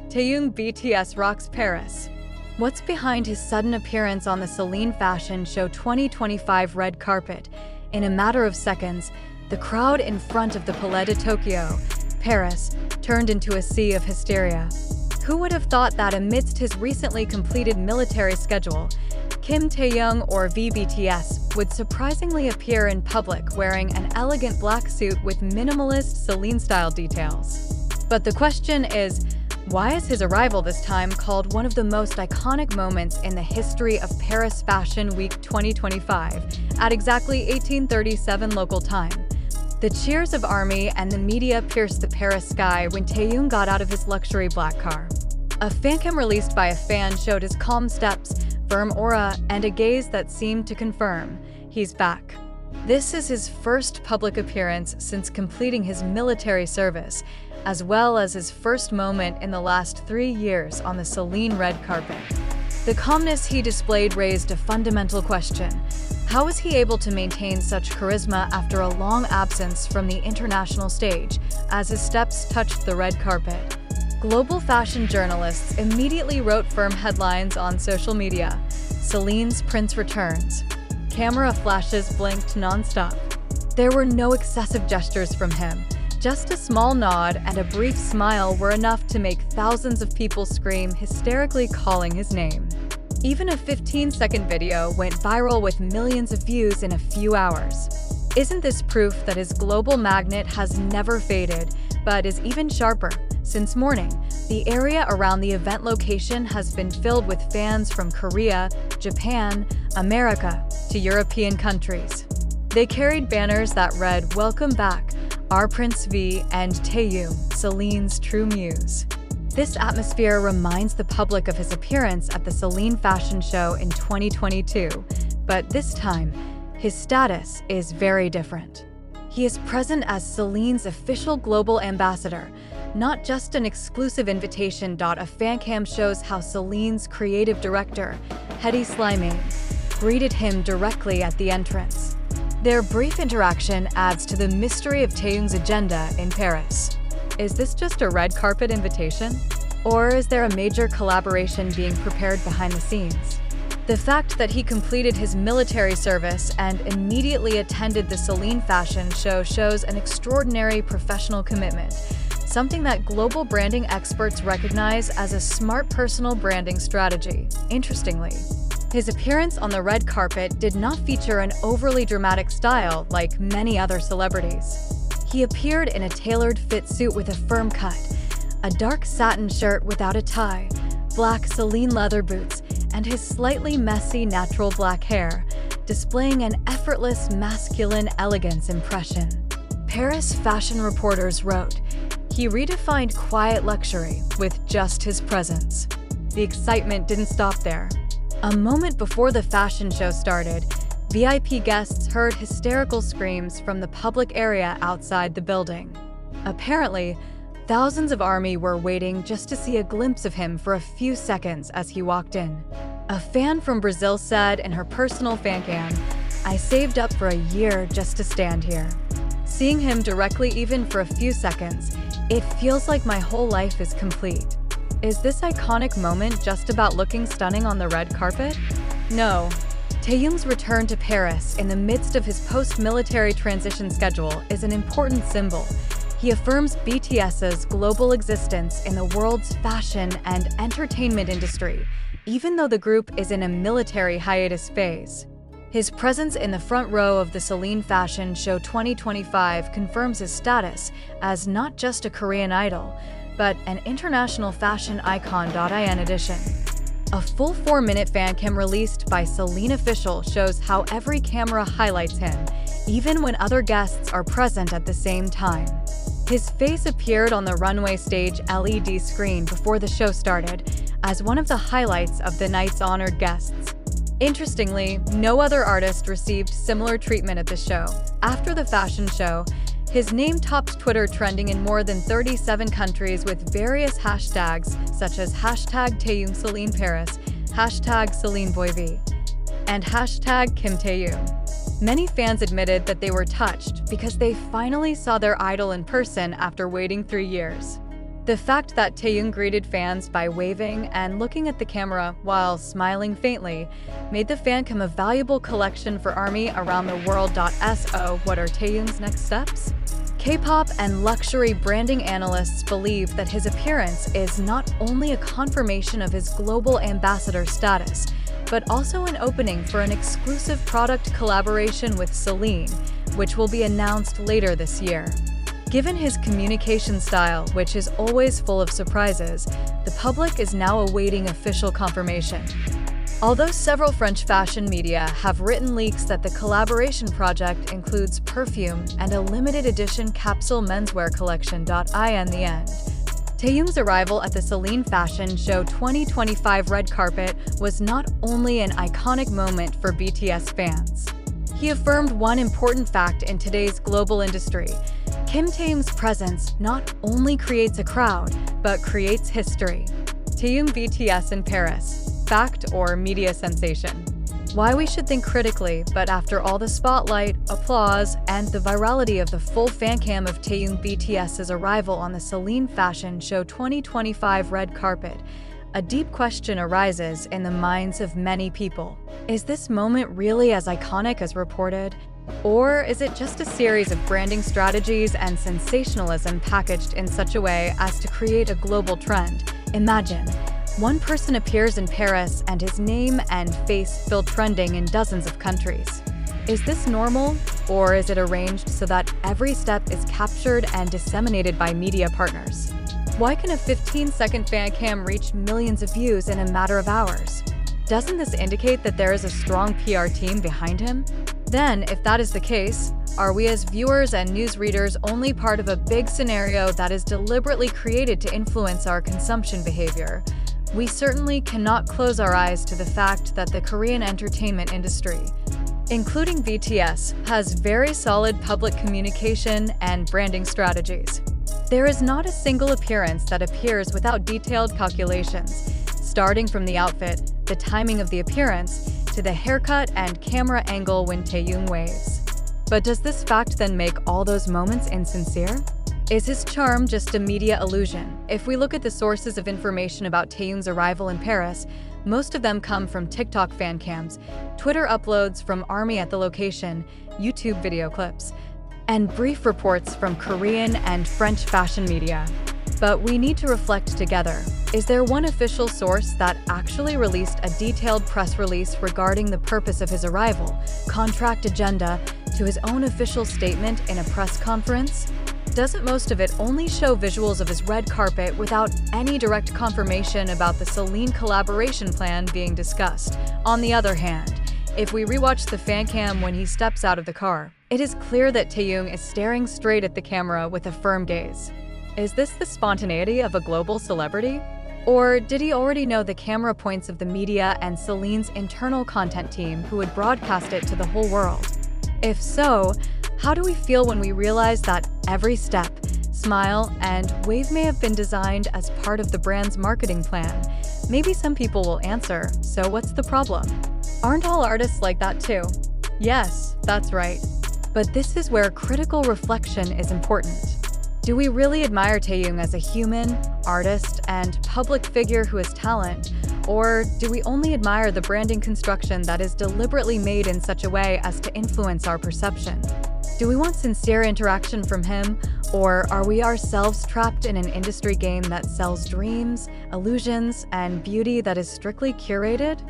Taehyung BTS rocks Paris. What's behind his sudden appearance on the Celine Fashion Show 2025 red carpet? In a matter of seconds, the crowd in front of the Palais de Tokyo, Paris, turned into a sea of hysteria. Who would have thought that amidst his recently completed military schedule, Kim Taehyung or VBTS would surprisingly appear in public wearing an elegant black suit with minimalist Celine-style details. But the question is, why is his arrival this time called one of the most iconic moments in the history of Paris Fashion Week 2025 at exactly 1837 local time? The cheers of ARMY and the media pierced the Paris sky when Taehyung got out of his luxury black car. A FANCAM released by a fan showed his calm steps, firm aura, and a gaze that seemed to confirm he's back. This is his first public appearance since completing his military service, as well as his first moment in the last 3 years on the Celine red carpet. The calmness he displayed raised a fundamental question. How was he able to maintain such charisma after a long absence from the international stage as his steps touched the red carpet? Global fashion journalists immediately wrote firm headlines on social media. Celine's prince returns. Camera flashes blinked nonstop. There were no excessive gestures from him. Just a small nod and a brief smile were enough to make thousands of people scream, hysterically calling his name. Even a 15-second video went viral with millions of views in a few hours. Isn't this proof that his global magnet has never faded, but is even sharper? Since morning, the area around the event location has been filled with fans from Korea, Japan, America, to European countries. They carried banners that read, "Welcome back, Apareceu V and Taehyung, Celine's true muse." This atmosphere reminds the public of his appearance at the Celine Fashion Show in 2022, but this time, his status is very different. He is present as Celine's official global ambassador, not just an exclusive invitation. A FANCAM shows how Celine's creative director, Hedy Slimane, greeted him directly at the entrance. Their brief interaction adds to the mystery of Taehyung's agenda in Paris. Is this just a red carpet invitation? Or is there a major collaboration being prepared behind the scenes? The fact that he completed his military service and immediately attended the Celine Fashion Show shows an extraordinary professional commitment, something that global branding experts recognize as a smart personal branding strategy. Interestingly, his appearance on the red carpet did not feature an overly dramatic style like many other celebrities. He appeared in a tailored fit suit with a firm cut, a dark satin shirt without a tie, black Celine leather boots, and his slightly messy natural black hair, displaying an effortless masculine elegance impression. Paris fashion reporters wrote, "He redefined quiet luxury with just his presence." The excitement didn't stop there. A moment before the fashion show started, VIP guests heard hysterical screams from the public area outside the building. Apparently, thousands of ARMY were waiting just to see a glimpse of him for a few seconds as he walked in. A fan from Brazil said in her personal FANCAM, "I saved up for a year just to stand here. Seeing him directly even for a few seconds, it feels like my whole life is complete." Is this iconic moment just about looking stunning on the red carpet? No. Taehyung's return to Paris in the midst of his post-military transition schedule is an important symbol. He affirms BTS's global existence in the world's fashion and entertainment industry, even though the group is in a military hiatus phase. His presence in the front row of the Celine Fashion Show 2025 confirms his status as not just a Korean idol, but an international fashion icon. In addition, a full 4-minute FANCAM released by Celine official shows how every camera highlights him, even when other guests are present at the same time. His face appeared on the runway stage LED screen before the show started, as one of the highlights of the night's honored guests. Interestingly, no other artist received similar treatment at the show. After the fashion show, his name topped Twitter, trending in more than 37 countries with various hashtags such as #Taehyung Celine Paris, #Celine Boyv, and #Kim Taehyung. Many fans admitted that they were touched because they finally saw their idol in person after waiting 3 years. The fact that Taehyung greeted fans by waving and looking at the camera while smiling faintly made the FANCAM a valuable collection for ARMY around the world. So, what are Taehyung's next steps? K-pop and luxury branding analysts believe that his appearance is not only a confirmation of his global ambassador status, but also an opening for an exclusive product collaboration with Celine, which will be announced later this year. Given his communication style, which is always full of surprises, the public is now awaiting official confirmation. Although several French fashion media have written leaks that the collaboration project includes perfume and a limited edition capsule menswear collection. In the end, Taehyung's arrival at the Celine Fashion Show 2025 red carpet was not only an iconic moment for BTS fans. He affirmed one important fact in today's global industry: Kim Taehyung's presence not only creates a crowd, but creates history. Taehyung BTS in Paris. Fact or media sensation? Why we should think critically, but after all the spotlight, applause, and the virality of the full FANCAM of Taehyung BTS's arrival on the Celine Fashion Show 2025 red carpet, a deep question arises in the minds of many people. Is this moment really as iconic as reported? Or is it just a series of branding strategies and sensationalism packaged in such a way as to create a global trend? Imagine, one person appears in Paris and his name and face feel trending in dozens of countries. Is this normal, or is it arranged so that every step is captured and disseminated by media partners? Why can a 15-second FANCAM reach millions of views in a matter of hours? Doesn't this indicate that there is a strong PR team behind him? Then, if that is the case, are we as viewers and news readers only part of a big scenario that is deliberately created to influence our consumption behavior? We certainly cannot close our eyes to the fact that the Korean entertainment industry, including BTS, has very solid public communication and branding strategies. There is not a single appearance that appears without detailed calculations, starting from the outfit, the timing of the appearance, to the haircut and camera angle when Taehyung waves. But does this fact then make all those moments insincere? Is his charm just a media illusion? If we look at the sources of information about Taehyung's arrival in Paris, most of them come from TikTok FANCAMs, Twitter uploads from ARMY at the location, YouTube video clips, and brief reports from Korean and French fashion media. But we need to reflect together. Is there one official source that actually released a detailed press release regarding the purpose of his arrival, contract agenda, to his own official statement in a press conference? Doesn't most of it only show visuals of his red carpet without any direct confirmation about the Celine collaboration plan being discussed? On the other hand, if we rewatch the FANCAM when he steps out of the car, it is clear that Taehyung is staring straight at the camera with a firm gaze. Is this the spontaneity of a global celebrity? Or did he already know the camera points of the media and Celine's internal content team who would broadcast it to the whole world? If so, how do we feel when we realize that every step, smile, and wave may have been designed as part of the brand's marketing plan? Maybe some people will answer, so what's the problem? Aren't all artists like that too? Yes, that's right. But this is where critical reflection is important. Do we really admire Taehyung as a human, artist, and public figure who has talent? Or do we only admire the branding construction that is deliberately made in such a way as to influence our perception? Do we want sincere interaction from him, or are we ourselves trapped in an industry game that sells dreams, illusions, and beauty that is strictly curated?